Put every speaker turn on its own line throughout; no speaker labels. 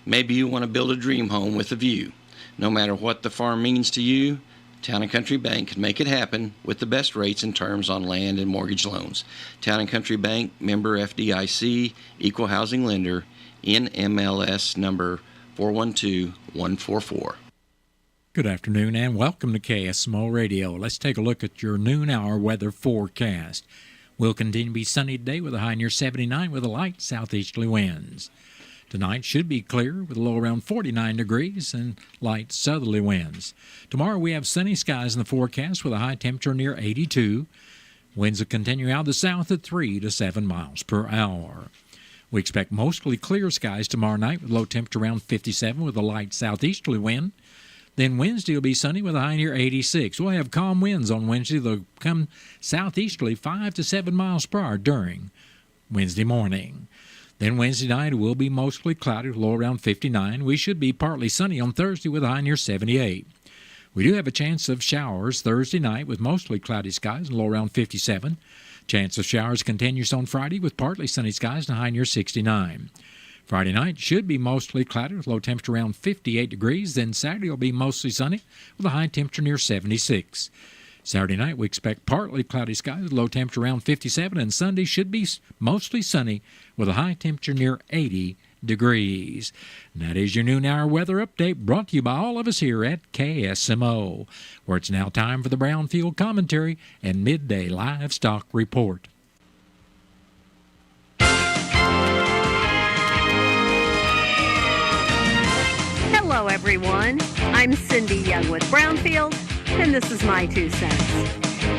Maybe you want to build a dream home with a view. No matter what the farm means to you, Town & Country Bank can make it happen with the best rates and terms on land and mortgage loans. Town & Country Bank, member FDIC, equal housing lender, NMLS number 412144.
Good afternoon and welcome to KSMO Radio. Let's take a look at your noon hour weather forecast. Will continue to be sunny today with a high near 79 with a light southeasterly winds. Tonight should be clear with a low around 49 degrees and light southerly winds. Tomorrow we have sunny skies in the forecast with a high temperature near 82. Winds will continue out of the south at 3 to 7 miles per hour. We expect mostly clear skies tomorrow night with low temperature around 57 with a light southeasterly wind. Then Wednesday will be sunny with a high near 86. We'll have calm winds on Wednesday. They'll come southeasterly 5 to 7 miles per hour during Wednesday morning. Then Wednesday night will be mostly cloudy with low around 59. We should be partly sunny on Thursday with a high near 78. We do have a chance of showers Thursday night with mostly cloudy skies and low around 57. Chance of showers continues on Friday with partly sunny skies and a high near 69. Friday night should be mostly cloudy with low temperature around 58 degrees. Then Saturday will be mostly sunny with a high temperature near 76. Saturday night we expect partly cloudy skies with low temperature around 57, and Sunday should be mostly sunny with a high temperature near 80 degrees. And that is your noon hour weather update brought to you by all of us here at KSMO, where it's now time for the Brownfield Commentary and Midday Livestock Report.
Hello, everyone. I'm Cindy Young with Brownfield, and this is my 2 cents.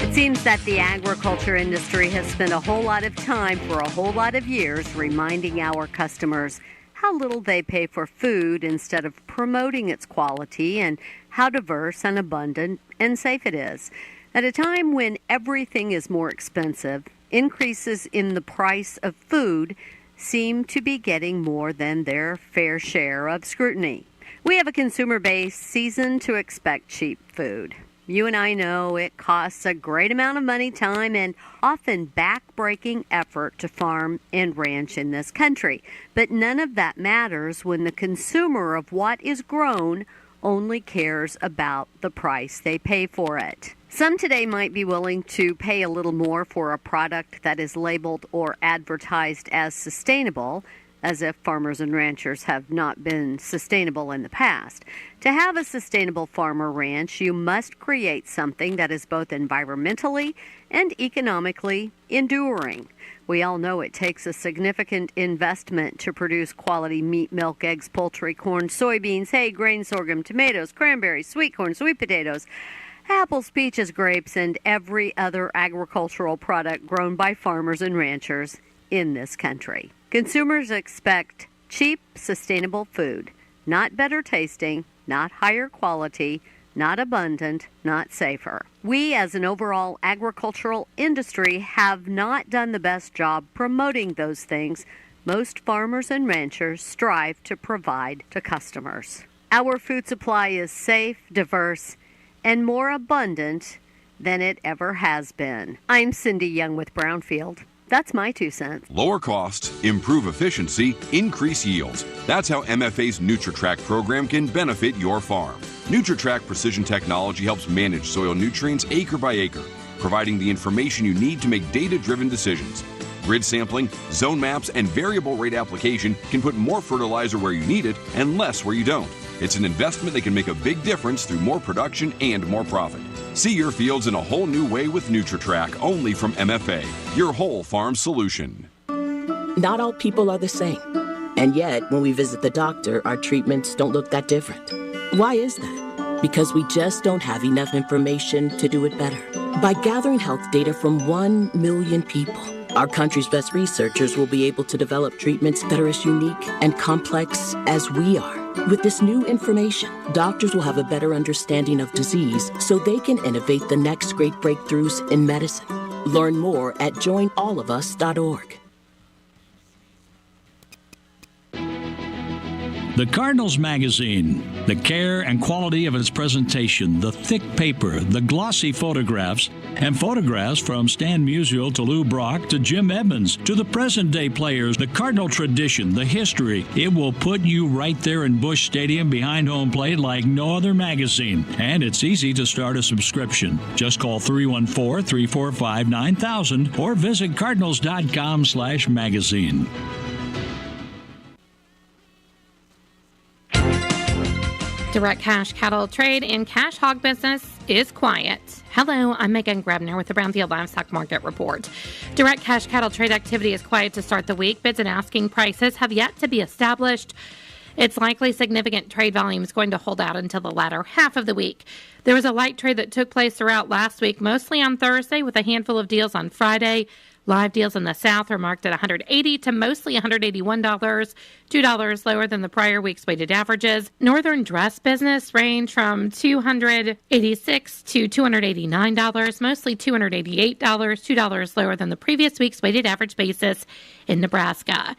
It seems that the agriculture industry has spent a whole lot of time for a whole lot of years reminding our customers how little they pay for food instead of promoting its quality and how diverse and abundant and safe it is. At a time when everything is more expensive, increases in the price of food seem to be getting more than their fair share of scrutiny. We have a consumer base seasoned to expect cheap food. You and I know it costs a great amount of money, time, and often back-breaking effort to farm and ranch in this country. But none of that matters when the consumer of what is grown only cares about the price they pay for it. Some today might be willing to pay a little more for a product that is labeled or advertised as sustainable, as if farmers and ranchers have not been sustainable in the past. To have a sustainable farm or ranch, you must create something that is both environmentally and economically enduring. We all know it takes a significant investment to produce quality meat, milk, eggs, poultry, corn, soybeans, hay, grain, sorghum, tomatoes, cranberries, sweet corn, sweet potatoes, apples, peaches, grapes, and every other agricultural product grown by farmers and ranchers in this country. Consumers expect cheap, sustainable food, not better tasting, not higher quality, not abundant, not safer. We, as an overall agricultural industry, have not done the best job promoting those things most farmers and ranchers strive to provide to customers. Our food supply is safe, diverse, and more abundant than it ever has been. I'm Cindy Young with Brownfield. That's my 2 cents.
Lower costs, improve efficiency, increase yields. That's how MFA's NutriTrack program can benefit your farm. NutriTrack Precision Technology helps manage soil nutrients acre by acre, providing the information you need to make data-driven decisions. Grid sampling, zone maps, and variable rate application can put more fertilizer where you need it and less where you don't. It's an investment that can make a big difference through more production and more profit. See your fields in a whole new way with NutriTrack, only from MFA, your whole farm solution.
Not all people are the same. And yet, when we visit the doctor, our treatments don't look that different. Why is that? Because we just don't have enough information to do it better. By gathering health data from 1 million people, our country's best researchers will be able to develop treatments that are as unique and complex as we are. With this new information, doctors will have a better understanding of disease so they can innovate the next great breakthroughs in medicine. Learn more at joinallofus.org.
The Cardinals magazine, the care and quality of its presentation, the thick paper, the glossy photographs, and photographs from Stan Musial to Lou Brock to Jim Edmonds to the present-day players, the Cardinal tradition, the history. It will put you right there in Busch Stadium behind home plate like no other magazine. And it's easy to start a subscription. Just call 314-345-9000 or visit cardinals.com/magazine.
Direct cash cattle trade and cash hog business is quiet. Hello, I'm Megan Grebner with the Brownfield Livestock Market Report. Direct cash cattle trade activity is quiet to start the week. Bids and asking prices have yet to be established. It's likely significant trade volume is going to hold out until the latter half of the week. There was a light trade that took place throughout last week, mostly on Thursday, with a handful of deals on Friday. Live deals in the South are marked at $180 to mostly $181, $2 lower than the prior week's weighted averages. Northern dress business range from $286 to $289, mostly $288, $2 lower than the previous week's weighted average basis in Nebraska.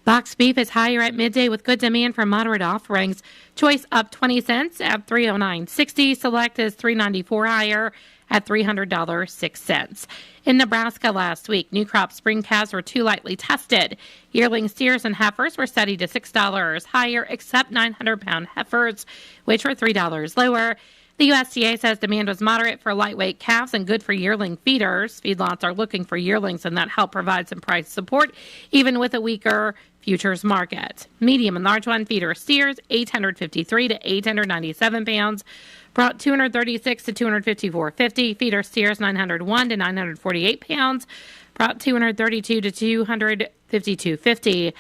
Box beef is higher at midday with good demand for moderate offerings. Choice up 20 cents at $309.60. Select is $394 higher at $300.06. In Nebraska last week, new crop spring calves were too lightly tested. Yearling steers and heifers were steady to $6 higher, except 900-pound heifers, which were $3 lower. The USDA says demand was moderate for lightweight calves and good for yearling feeders. Feedlots are looking for yearlings, and that helped provide some price support, even with a weaker futures market. Medium and large one feeder steers, 853 to 897 pounds, brought 236 to 254.50. Feeder steers, 901 to 948 pounds, brought 232 to 252.50.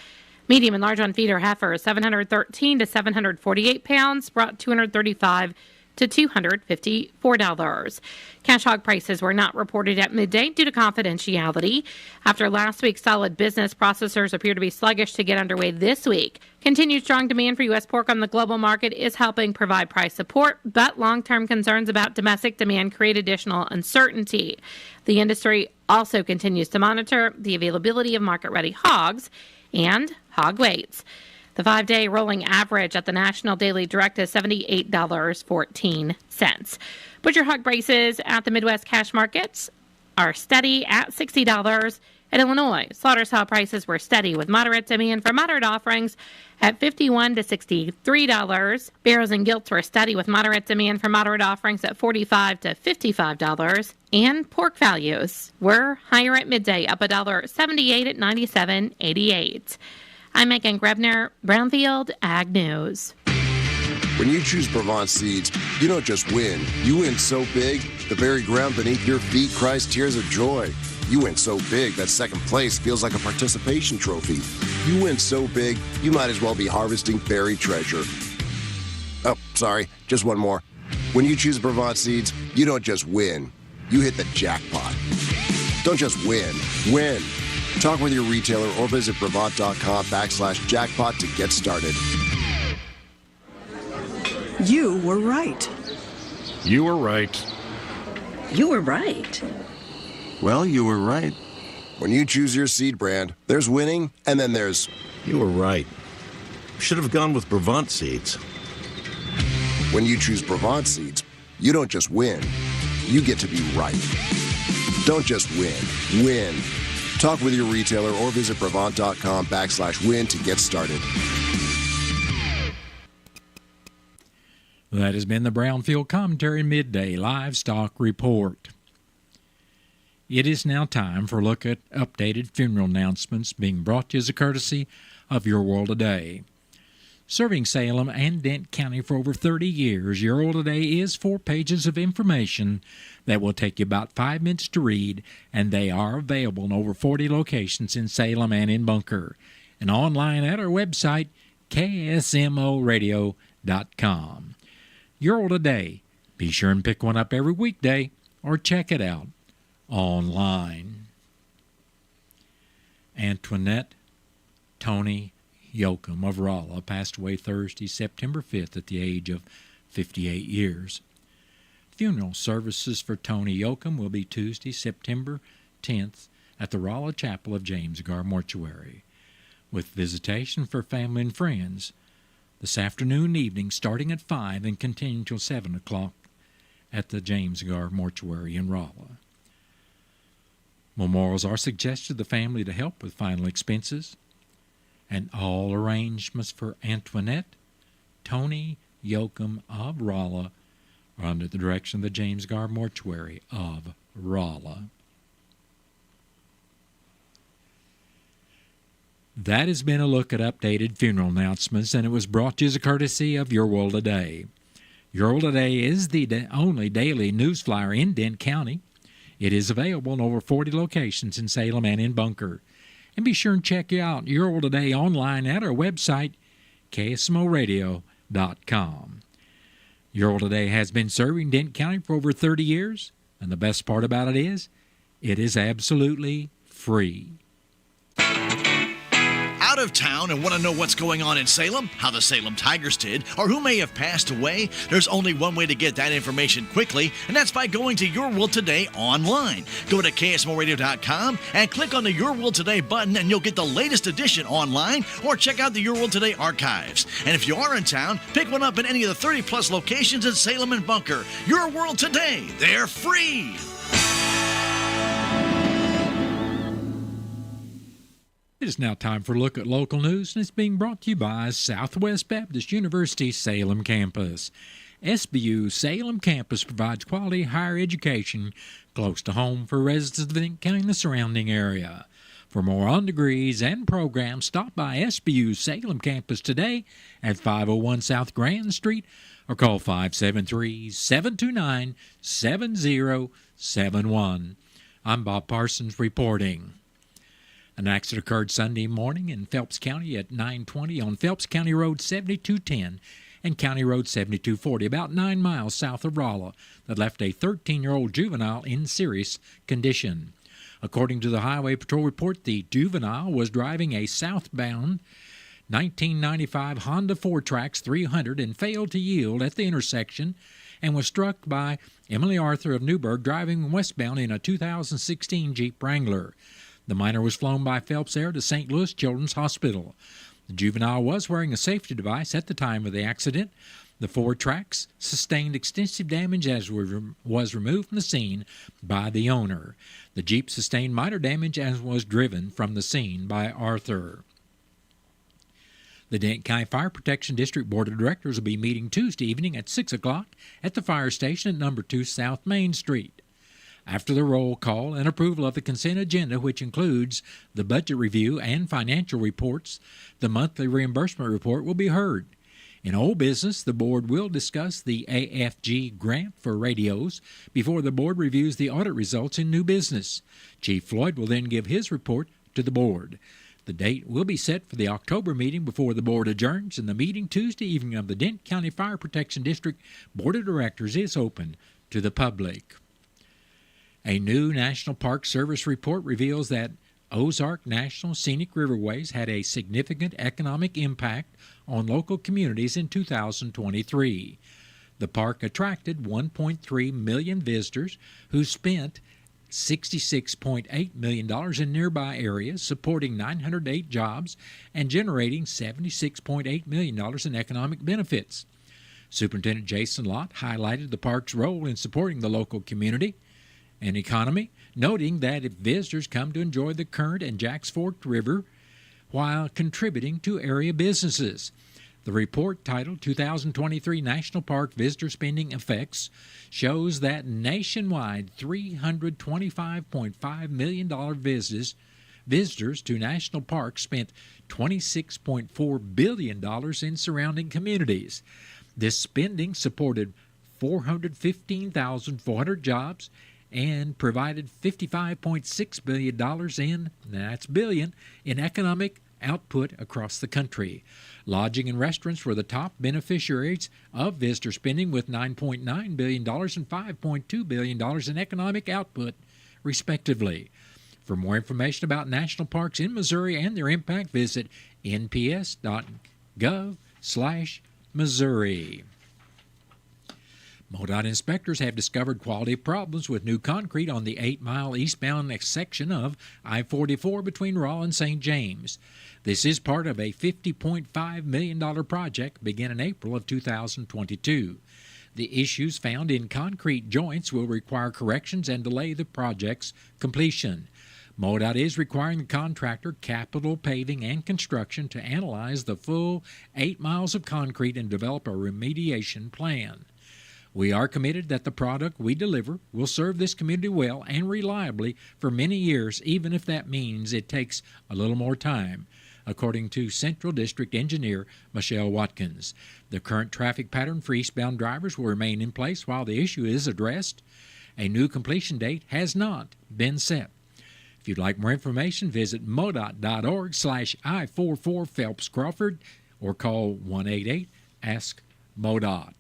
Medium and large on feeder heifers, 713 to 748 pounds, brought 235 to $254. Cash hog prices were not reported at midday due to confidentiality. After last week's solid business, processors appear to be sluggish to get underway this week. Continued strong demand for U.S. pork on the global market is helping provide price support, but long-term concerns about domestic demand create additional uncertainty. The industry also continues to monitor the availability of market-ready hogs and hog weights. The 5-day rolling average at the National Daily Direct is $78.14. Butcher hog prices at the Midwest cash markets are steady at $60. In Illinois, slaughter saw prices were steady with moderate demand for moderate offerings at $51 to $63. Barrows and gilts were steady with moderate demand for moderate offerings at $45 to $55. And pork values were higher at midday, up $1.78 at $97.88. I'm Megan Grebner, Brownfield Ag News.
When you choose Brevant seeds, you don't just win. You win so big, the very ground beneath your feet cries tears of joy. You win so big that second place feels like a participation trophy. You win so big, you might as well be harvesting buried treasure. Oh, sorry, just one more. When you choose Brevant seeds, you don't just win. You hit the jackpot. Don't just win. Win. Talk with your retailer or visit Brevant.com/jackpot to get started.
You were right.
You were right.
You were right.
Well, you were right. When you choose your seed brand, there's winning, and then there's...
You were right. Should have gone with Brevant seeds.
When you choose Brevant seeds, you don't just win. You get to be right. Don't just win. Win. Talk with your retailer or visit Brevant.com/win to get started.
That has been the Brownfield Commentary Midday Livestock Report. It is now time for a look at updated funeral announcements being brought to you as a courtesy of Your World Today. Serving Salem and Dent County for over 30 years, Your World Today is 4 pages of information that will take you about 5 minutes to read, and they are available in over 40 locations in Salem and in Bunker, and online at our website, KSMOradio.com. Your World Today. Be sure and pick one up every weekday or check it out online. Antoinette Tony Yoakum of Rolla passed away Thursday, September 5th at the age of 58 years. Funeral services for Tony Yoakum will be Tuesday, September 10th at the Rolla Chapel of James Gar Mortuary, with visitation for family and friends. this afternoon and evening, starting at 5 and continuing till 7 o'clock at the James Gar Mortuary in Rolla. Memorials are suggested to the family to help with final expenses, and all arrangements for Antoinette Tony Yoakum of Rolla are under the direction of the James Gar Mortuary of Rolla. That has been a look at updated funeral announcements, and it was brought to you as a courtesy of Your World Today. Your World Today is the only daily news flyer in Dent County. It is available in over 40 locations in Salem and in Bunker. And be sure and check out Your World Today online at our website, KSMOradio.com. Your World Today has been serving Dent County for over 30 years, and the best part about it is absolutely free.
Out of town and want to know what's going on in Salem, how the Salem Tigers did, or who may have passed away? There's only one way to get that information quickly, and that's by going to Your World Today online. Go to KSMOradio.com and click on the Your World Today button, and you'll get the latest edition online, or check out the Your World Today archives. And if you are in town, pick one up in any of the 30-plus locations in Salem and Bunker. Your World Today, they're free!
It is now time for a look at local news, and it's being brought to you by Southwest Baptist University Salem Campus. SBU Salem Campus provides quality higher education close to home for residents of the Dent County and the surrounding area. For more on degrees and programs, stop by SBU Salem Campus today at 501 South Grand Street or call 573-729-7071. I'm Bob Parsons reporting. An accident occurred Sunday morning in Phelps County at 9:20 on Phelps County Road 7210 and County Road 7240, about 9 miles south of Rolla, that left a 13-year-old juvenile in serious condition. According to the Highway Patrol report, the juvenile was driving a southbound 1995 Honda 4Trax 300 and failed to yield at the intersection and was struck by Emily Arthur of Newburgh driving westbound in a 2016 Jeep Wrangler. The minor was flown by Phelps Air to St. Louis Children's Hospital. The juvenile was wearing a safety device at the time of the accident. The 4Trax sustained extensive damage as was removed from the scene by the owner. The Jeep sustained minor damage as was driven from the scene by Arthur. The Dent County Fire Protection District Board of Directors will be meeting Tuesday evening at 6 o'clock at the fire station at number 2 South Main Street. After the roll call and approval of the consent agenda, which includes the budget review and financial reports, the monthly reimbursement report will be heard. In old business, the board will discuss the AFG grant for radios before the board reviews the audit results in new business. Chief Floyd will then give his report to the board. The date will be set for the October meeting before the board adjourns, and the meeting Tuesday evening of the Dent County Fire Protection District Board of Directors is open to the public. A new National Park Service report reveals that Ozark National Scenic Riverways had a significant economic impact on local communities in 2023. The park attracted 1.3 million visitors who spent $66.8 million in nearby areas, supporting 908 jobs and generating $76.8 million in economic benefits. Superintendent Jason Lott highlighted the park's role in supporting the local community and economy, noting that if visitors come to enjoy the Current and Jacks Fork River while contributing to area businesses. The report, titled 2023 National Park Visitor Spending Effects, shows that nationwide $325.5 million visitors to national parks spent $26.4 billion in surrounding communities. This spending supported 415,400 jobs and provided $55.6 billion in economic output across the country. Lodging and restaurants were the top beneficiaries of visitor spending, with $9.9 billion and $5.2 billion in economic output, respectively. For more information about national parks in Missouri and their impact, visit nps.gov/Missouri. MoDOT inspectors have discovered quality problems with new concrete on the 8-mile eastbound section of I-44 between Raw and St. James. This is part of a $50.5 million project beginning April of 2022. The issues found in concrete joints will require corrections and delay the project's completion. MoDOT is requiring the contractor, Capital Paving and Construction, to analyze the full 8 miles of concrete and develop a remediation plan. We are committed that the product we deliver will serve this community well and reliably for many years, even if that means it takes a little more time, according to Central District Engineer Michelle Watkins. The current traffic pattern for eastbound drivers will remain in place while the issue is addressed. A new completion date has not been set. If you'd like more information, visit modot.org/I44 Phelps Crawford or call 188-ASK-MoDOT.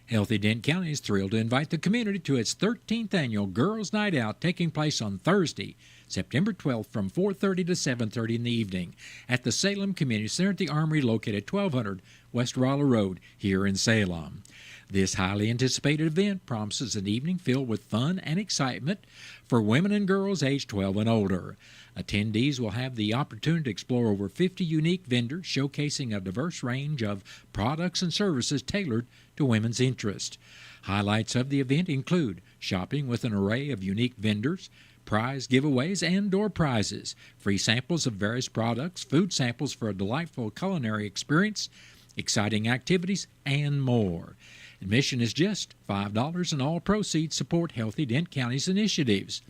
Healthy Dent County is thrilled to invite the community to its 13th annual Girls' Night Out taking place on Thursday, September 12th from 4:30 to 7:30 in the evening at the Salem Community Center at the Armory located at 1200 West Rolla Road here in Salem. This highly anticipated event promises an evening filled with fun and excitement for women and girls aged 12 and older. Attendees will have the opportunity to explore over 50 unique vendors showcasing a diverse range of products and services tailored to women's interests. Highlights of the event include shopping with an array of unique vendors, prize giveaways and door prizes, free samples of various products, food samples for a delightful culinary experience, exciting activities, and more. Admission is just $5 and all proceeds support Healthy Dent County's initiatives.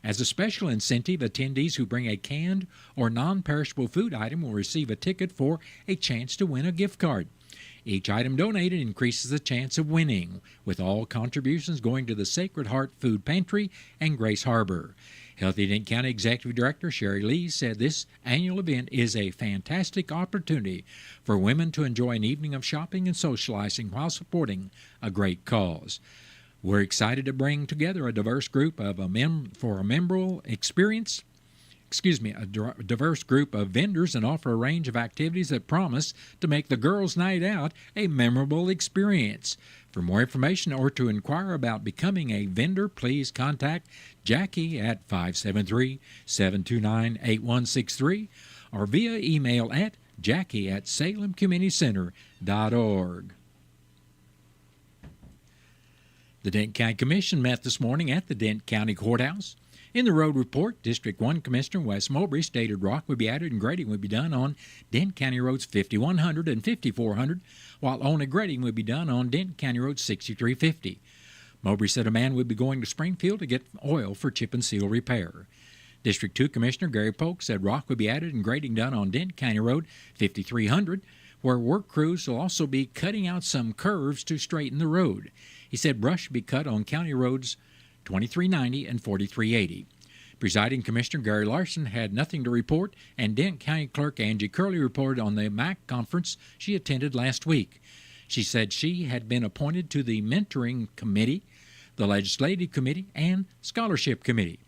As a special incentive, attendees who bring a canned or non-perishable food item will receive a ticket for a chance to win a gift card. Each item donated increases the chance of winning, with all contributions going to the Sacred Heart Food Pantry and Grace Harbor. Healthy Dent County Executive Director Sherry Lee said this annual event is a fantastic opportunity for women to enjoy an evening of shopping and socializing while supporting a great cause. We're excited to bring together a diverse group of diverse group of vendors and offer a range of activities that promise to make the Girls' Night Out a memorable experience. For more information or to inquire about becoming a vendor, please contact Jackie at 573-729-8163 or via email at jackie@salemcommunitycenter.org. The Dent County Commission met this morning at the Dent County Courthouse. In the road report, District 1 Commissioner Wes Mowbray stated rock would be added and grading would be done on Dent County Roads 5100 and 5400, while only grading would be done on Dent County Road 6350. Mowbray said a man would be going to Springfield to get oil for chip and seal repair. District 2 Commissioner Gary Polk said rock would be added and grading done on Dent County Road 5300, where work crews will also be cutting out some curves to straighten the road. He said brush should be cut on County Roads 2390 and 4380. Presiding Commissioner Gary Larson had nothing to report, and Dent County Clerk Angie Curley reported on the MAC conference she attended last week. She said she had been appointed to the Mentoring Committee, the Legislative Committee, and Scholarship Committee.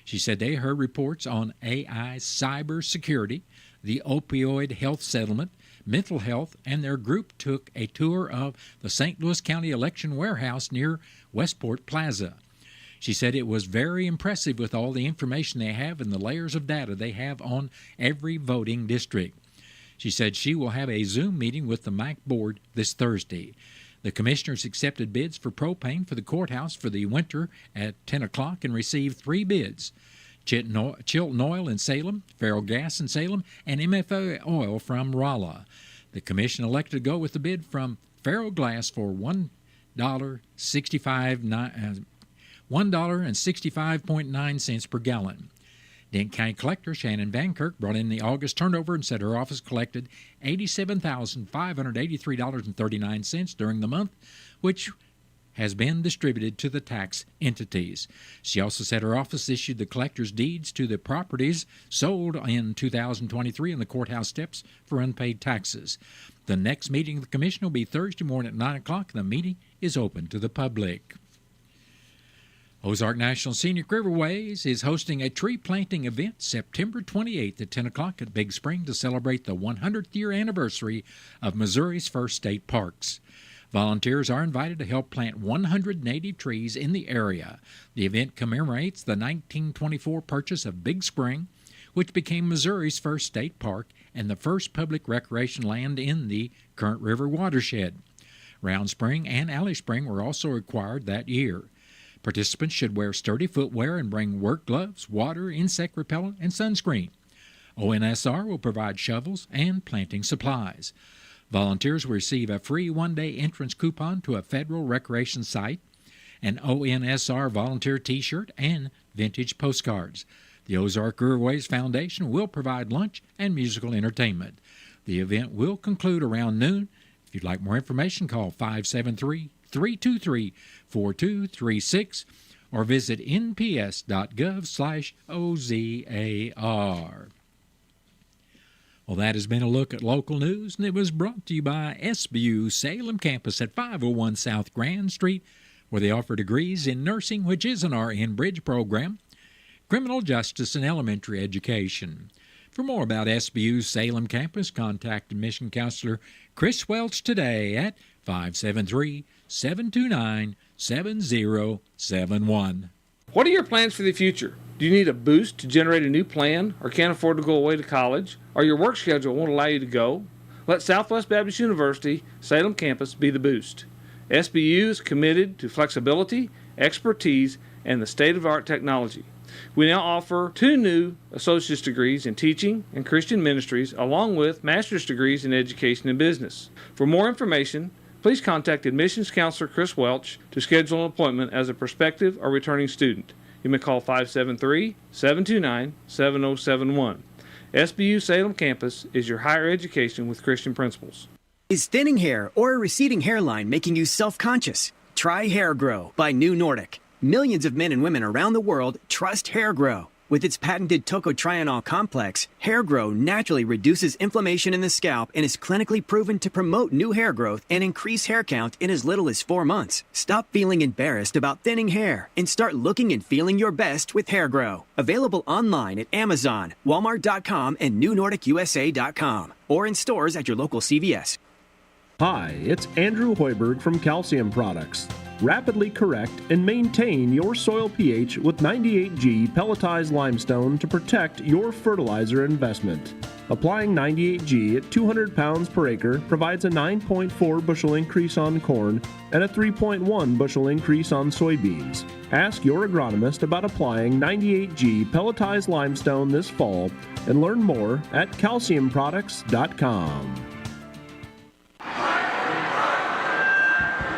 She said they heard reports on AI cyber security, the opioid health settlement, mental health, and their group took a tour of the St. Louis County Election Warehouse near Westport Plaza. She said it was very impressive with all the information they have and the layers of data they have on every voting district. She said she will have a Zoom meeting with the MAC board this Thursday. The commissioners accepted bids for propane for the courthouse for the winter at 10 o'clock and received 3 bids. Chilton Oil in Salem, Farrell Gas in Salem, and MFA Oil from Rolla. The commission elected to go with the bid from Farrell Glass for $1.65.9 per gallon. Dent County Collector Shannon Van Kirk brought in the August turnover and said her office collected $87,583.39 during the month, which has been distributed to the tax entities. She also said her office issued the collector's deeds to the properties sold in 2023 in the courthouse steps for unpaid taxes. The next meeting of the commission will be Thursday morning at 9 o'clock. The meeting is open to the public. Ozark National Scenic Riverways is hosting a tree planting event September 28th at 10 o'clock at Big Spring to celebrate the 100th year anniversary of Missouri's first state parks. Volunteers are invited to help plant 100 native trees in the area. The event commemorates the 1924 purchase of Big Spring, which became Missouri's first state park and the first public recreation land in the Current River watershed. Round Spring and Alley Spring were also acquired that year. Participants should wear sturdy footwear and bring work gloves, water, insect repellent, and sunscreen. ONSR will provide shovels and planting supplies. Volunteers will receive a free one-day entrance coupon to a federal recreation site, an ONSR volunteer T-shirt, and vintage postcards. The Ozark Riverways Foundation will provide lunch and musical entertainment. The event will conclude around noon. If you'd like more information, call 573-323-4236 or visit nps.gov/OZAR. Well, that has been a look at local news, and it was brought to you by SBU Salem Campus at 501 South Grand Street, where they offer degrees in nursing, which is an RN Bridge program, criminal justice, and elementary education. For more about SBU Salem Campus, contact admission counselor Chris Welch today at 573-729-7071.
What are your plans for the future? Do you need a boost to generate a new plan, or can't afford to go away to college, or your work schedule won't allow you to go? Let Southwest Baptist University Salem Campus be the boost. SBU is committed to flexibility, expertise, and the state-of-the-art technology. We now offer 2 new associate's degrees in teaching and Christian ministries, along with master's degrees in education and business. For more information, please contact admissions counselor Chris Welch to schedule an appointment as a prospective or returning student. You may call 573-729-7071. SBU Salem Campus is your higher education with Christian principles.
Is thinning hair or a receding hairline making you self-conscious? Try Hair Grow by New Nordic. Millions of men and women around the world trust Hair Grow. With its patented tocotrienol complex, Hair Grow naturally reduces inflammation in the scalp and is clinically proven to promote new hair growth and increase hair count in as little as 4 months. Stop feeling embarrassed about thinning hair and start looking and feeling your best with Hair Grow. Available online at Amazon, Walmart.com, and NewNordicUSA.com, or in stores at your local CVS.
Hi, it's Andrew Hoiberg from Calcium Products. Rapidly correct and maintain your soil pH with 98G pelletized limestone to protect your fertilizer investment. Applying 98G at 200 pounds per acre provides a 9.4 bushel increase on corn and a 3.1 bushel increase on soybeans. Ask your agronomist about applying 98G pelletized limestone this fall and learn more at calciumproducts.com.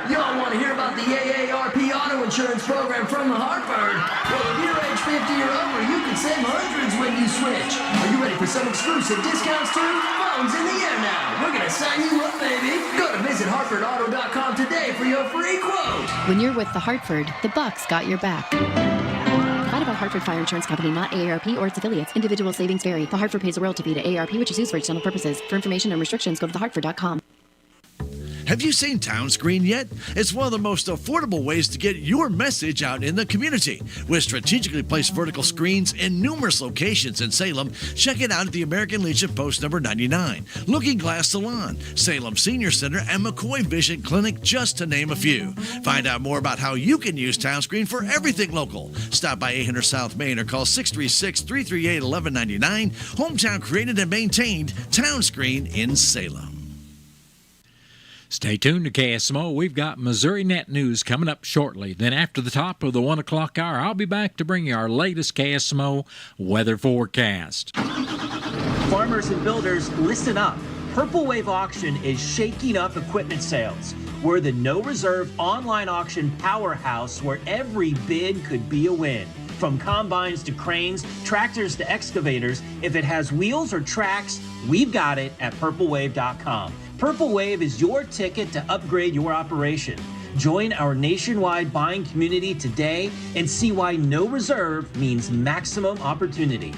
Y'all want to hear about the AARP auto insurance program from the Hartford? Well, if you're age 50 or over, you can save hundreds when you switch. Are you ready for some exclusive discounts too? Phone's in the air now. We're going to sign you up, baby. Go to visithartfordauto.com today for your free quote.
When you're with the Hartford, the Bucks got your back. Provided by Hartford Fire Insurance Company, not AARP or its affiliates. Individual savings vary. The Hartford pays a royalty fee to AARP, which is used for external purposes. For information and restrictions, go to thehartford.com.
Have you seen Town Screen yet? It's one of the most affordable ways to get your message out in the community. With strategically placed vertical screens in numerous locations in Salem, check it out at the American Legion Post number 99, Looking Glass Salon, Salem Senior Center, and McCoy Vision Clinic, just to name a few. Find out more about how you can use Town Screen for everything local. Stop by 800 South Main or call 636-338-1199. Hometown created and maintained, Town Screen in Salem.
Stay tuned to KSMO. We've got Missouri Net News coming up shortly. Then after the top of the 1 o'clock hour, I'll be back to bring you our latest KSMO weather forecast.
Farmers and builders, listen up. Purple Wave Auction is shaking up equipment sales. We're the no-reserve online auction powerhouse where every bid could be a win. From combines to cranes, tractors to excavators, if it has wheels or tracks, we've got it at purplewave.com. Purple Wave is your ticket to upgrade your operation. Join our nationwide buying community today and see why no reserve means maximum opportunity.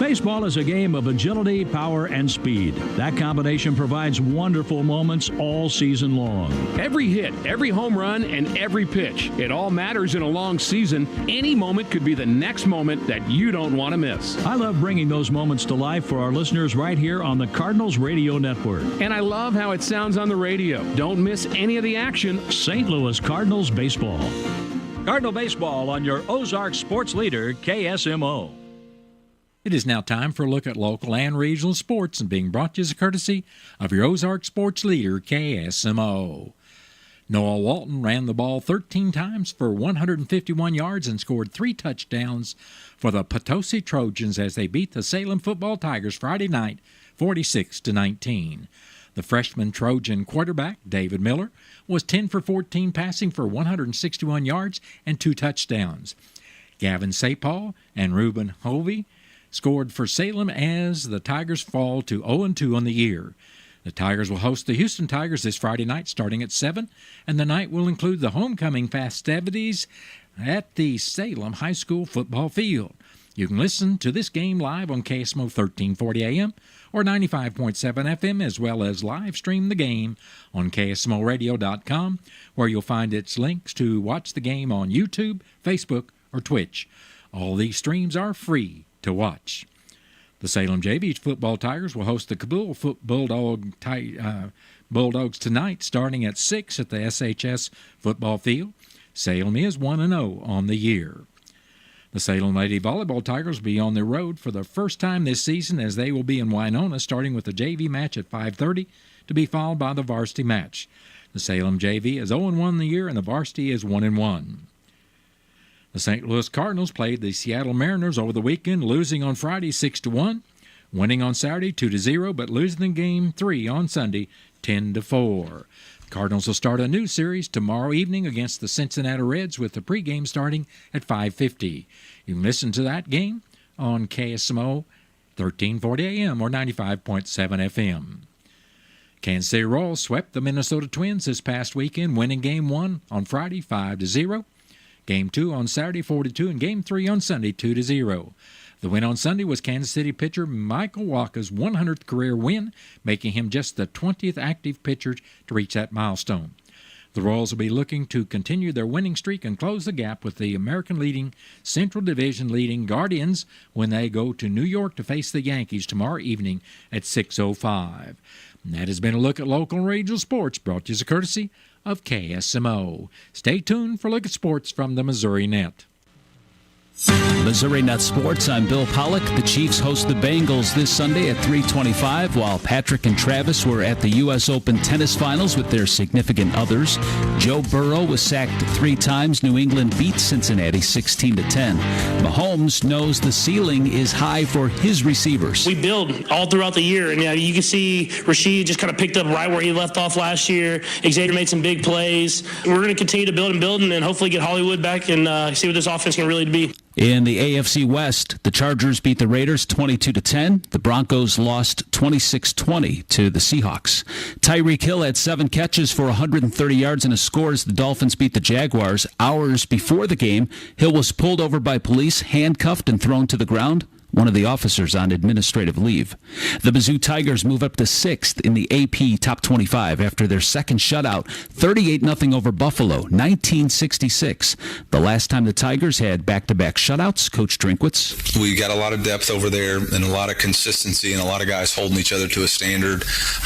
Baseball is a game of agility, power, and speed. That combination provides wonderful moments all season long.
Every hit, every home run, and every pitch. It all matters in a long season. Any moment could be the next moment that you don't want to miss.
I love bringing those moments to life for our listeners right here on the Cardinals Radio Network.
And I love how it sounds on the radio. Don't miss any of the action.
St. Louis Cardinals Baseball. Cardinal Baseball on your Ozark sports leader, KSMO.
It is now time for a look at local and regional sports and being brought to you as a courtesy of your Ozark sports leader, KSMO. Noah Walton ran the ball 13 times for 151 yards and scored 3 touchdowns for the Potosi Trojans as they beat the Salem Football Tigers Friday night 46-19. The freshman Trojan quarterback, David Miller, was 10 for 14 passing for 161 yards and 2 touchdowns. Gavin Sapal and Reuben Hovey scored for Salem as the Tigers fall to 0-2 on the year. The Tigers will host the Houston Tigers this Friday night starting at 7, and the night will include the homecoming festivities at the Salem High School football field. You can listen to this game live on KSMO 1340 AM or 95.7 FM, as well as live stream the game on KSMOradio.com, where you'll find its links to watch the game on YouTube, Facebook, or Twitch. All these streams are free to watch. The Salem JV football Tigers will host the Kabul Bulldogs tonight starting at 6 at the SHS football field. Salem is 1-0 on the year. The Salem Lady Volleyball Tigers will be on the road for the first time this season as they will be in Winona starting with the JV match at 5:30 to be followed by the varsity match. The Salem JV is 0-1 on the year and the varsity is 1-1. The St. Louis Cardinals played the Seattle Mariners over the weekend, losing on Friday 6-1, winning on Saturday 2-0, but losing in Game 3 on Sunday 10-4. The Cardinals will start a new series tomorrow evening against the Cincinnati Reds with the pregame starting at 5:50. You can listen to that game on KSMO 1340 AM or 95.7 FM. Kansas City Royals swept the Minnesota Twins this past weekend, winning Game 1 on Friday 5-0. Game 2 on Saturday 4-2 and Game 3 on Sunday 2-0. The win on Sunday was Kansas City pitcher Michael Wacha's 100th career win, making him just the 20th active pitcher to reach that milestone. The Royals will be looking to continue their winning streak and close the gap with the American Central Division leading Guardians when they go to New York to face the Yankees tomorrow evening at 6:05. And that has been a look at local and regional sports brought to you as a courtesy of KSMO. Stay tuned for a look at sports from the Missouri Net.
Missouri Net Sports, I'm Bill Pollock. The Chiefs host the Bengals this Sunday at 3:25, while Patrick and Travis were at the U.S. Open tennis finals with their significant others. Joe Burrow was sacked 3 times. New England beat Cincinnati 16-10. Mahomes knows the ceiling is high for his receivers.
We build all throughout the year, and you can see Rashid just kind of picked up right where he left off last year. Xavier made some big plays. We're going to continue to build and then hopefully get Hollywood back and see what this offense can really be.
In the AFC West, the Chargers beat the Raiders 22-10. The Broncos lost 26-20 to the Seahawks. Tyreek Hill had 7 catches for 130 yards and a score as the Dolphins beat the Jaguars. Hours before the game, Hill was pulled over by police, handcuffed, and thrown to the ground. One of the officers on administrative leave. The Mizzou Tigers move up to 6th in the AP Top 25 after their second shutout, 38-0 over Buffalo, 1966. The last time the Tigers had back-to-back shutouts, Coach Drinkwitz.
We got a lot of depth over there and a lot of consistency and a lot of guys holding each other to a standard.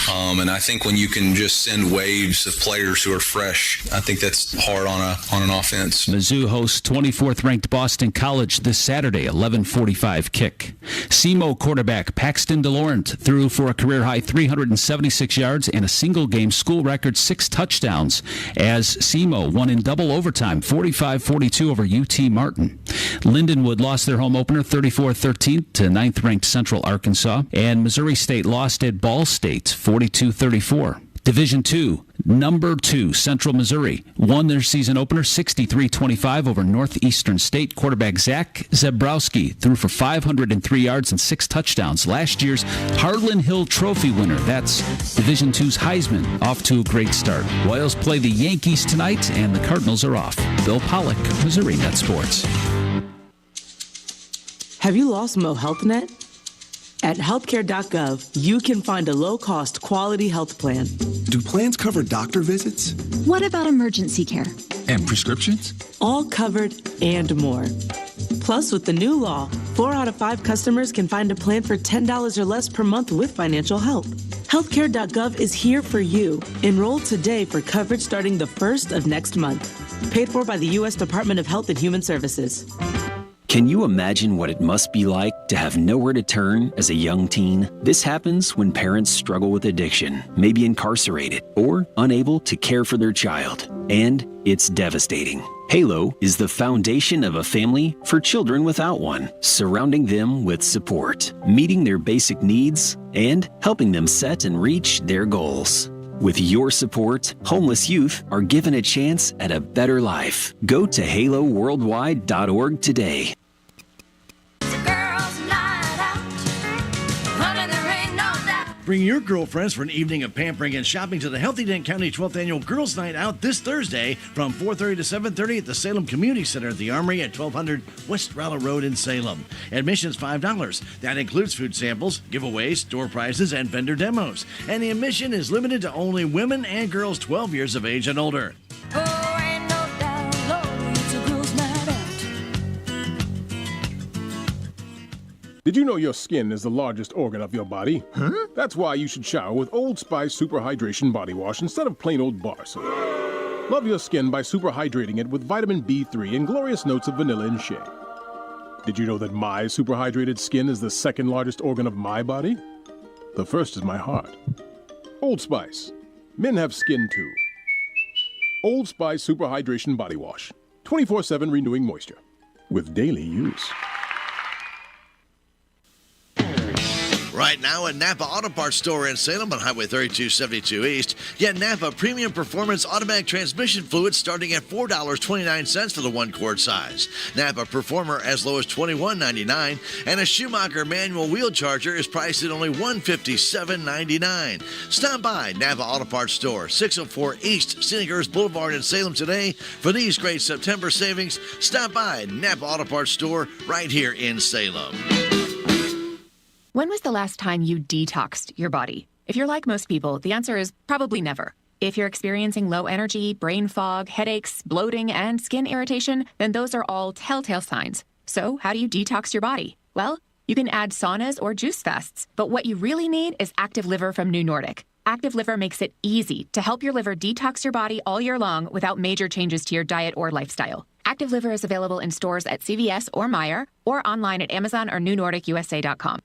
And I think when you can just send waves of players who are fresh, I think that's hard on an offense.
Mizzou hosts 24th-ranked Boston College this Saturday, 11:45 kick. KSMO quarterback Paxton DeLaurent threw for a career-high 376 yards and a single-game school record 6 touchdowns as KSMO won in double overtime, 45-42 over UT Martin. Lindenwood lost their home opener 34-13 to 9th-ranked Central Arkansas, and Missouri State lost at Ball State 42-34. Division II, number 2, Central Missouri, won their season opener 63-25 over Northeastern State. Quarterback Zach Zebrowski threw for 503 yards and 6 touchdowns. Last year's Harlan Hill Trophy winner, that's Division II's Heisman, off to a great start. Royals play the Yankees tonight, and the Cardinals are off. Bill Pollock, Missouri Net Sports.
Have you lost Mo Health Net?
At healthcare.gov, you can find a low-cost quality health plan.
Do plans cover doctor visits?
What about emergency care?
And prescriptions?
All covered and more. Plus, with the new law, 4 out of 5 customers can find a plan for $10 or less per month with financial help. Healthcare.gov is here for you. Enroll today for coverage starting the 1st of next month. Paid for by the U.S. Department of Health and Human Services.
Can you imagine what it must be like to have nowhere to turn as a young teen? This happens when parents struggle with addiction, may be incarcerated, or unable to care for their child. And it's devastating. Halo is the foundation of a family for children without one, surrounding them with support, meeting their basic needs, and helping them set and reach their goals. With your support, homeless youth are given a chance at a better life. Go to haloworldwide.org today.
Bring your girlfriends for an evening of pampering and shopping to the Healthy Dent County 12th Annual Girls Night Out this Thursday from 4:30 to 7:30 at the Salem Community Center at the Armory at 1200 West Rowell Road in Salem. Admission's $5. That includes food samples, giveaways, store prizes, and vendor demos. And the admission is limited to only women and girls 12 years of age and older.
Did you know your skin is the largest organ of your body? Huh? That's why you should shower with Old Spice Super Hydration Body Wash instead of plain old bar soap. Love your skin by super hydrating it with vitamin B3 and glorious notes of vanilla and shea. Did you know that my super hydrated skin is the second largest organ of my body? The first is my heart. Old Spice. Men have skin too. Old Spice Super Hydration Body Wash. 24/7 renewing moisture. With daily use.
Right now at Napa Auto Parts Store in Salem on Highway 3272 East, get Napa Premium Performance Automatic Transmission Fluid starting at $4.29 for the 1-quart size. Napa Performer as low as $21.99, and a Schumacher manual wheel charger is priced at only $157.99. Stop by Napa Auto Parts Store, 604 East Scenic Boulevard in Salem today for these great September savings. Stop by Napa Auto Parts Store right here in Salem.
When was the last time you detoxed your body? If you're like most people, the answer is probably never. If you're experiencing low energy, brain fog, headaches, bloating, and skin irritation, then those are all telltale signs. So how do you detox your body? Well, you can add saunas or juice fasts, but what you really need is Active Liver from New Nordic. Active Liver makes it easy to help your liver detox your body all year long without major changes to your diet or lifestyle. Active Liver is available in stores at CVS or Meijer, or online at Amazon or NewNordicUSA.com.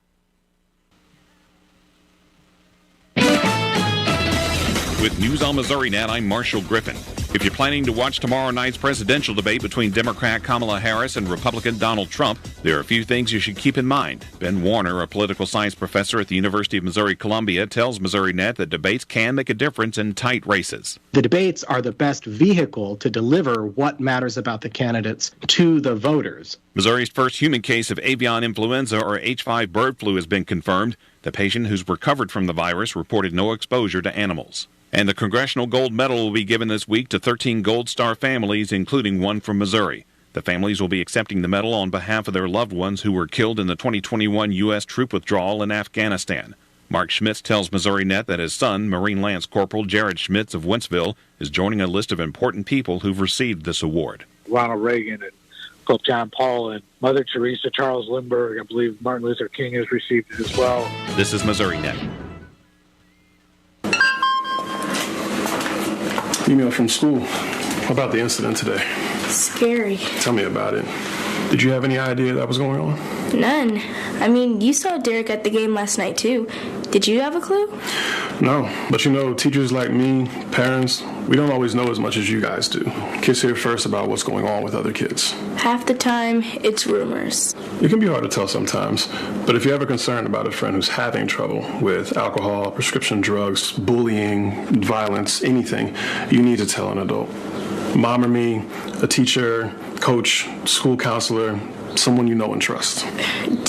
With News on Missouri Net, I'm Marshall Griffin. If you're planning to watch tomorrow night's presidential debate between Democrat Kamala Harris and Republican Donald Trump, there are a few things you should keep in mind. Ben Warner, a political science professor at the University of Missouri-Columbia, tells Missouri Net that debates can make a difference in tight races.
The debates are the best vehicle to deliver what matters about the candidates to the voters.
Missouri's first human case of avian influenza, or H5 bird flu, has been confirmed. The patient who's recovered from the virus reported no exposure to animals. And the Congressional Gold Medal will be given this week to 13 Gold Star families, including one from Missouri. The families will be accepting the medal on behalf of their loved ones who were killed in the 2021 U.S. troop withdrawal in Afghanistan. Mark Schmitz tells Missouri Net that his son, Marine Lance Corporal Jared Schmitz of Wentzville, is joining a list of important people who've received this award.
Ronald Reagan and Pope John Paul and Mother Teresa, Charles Lindbergh. I believe Martin Luther King has received it as well.
This is Missouri Net.
Email from school. How about the incident today?
Scary.
Tell me about it. Did you have any idea that was going on?
None. I mean, you saw Derek at the game last night, too. Did you have a clue?
No, but you know, teachers like me, parents, we don't always know as much as you guys do. Kids hear first about what's going on with other kids.
Half the time, it's rumors.
It can be hard to tell sometimes, but if you're ever concerned about a friend who's having trouble with alcohol, prescription drugs, bullying, violence, anything, you need to tell an adult. Mom or me, a teacher, coach, school counselor, someone you know and trust.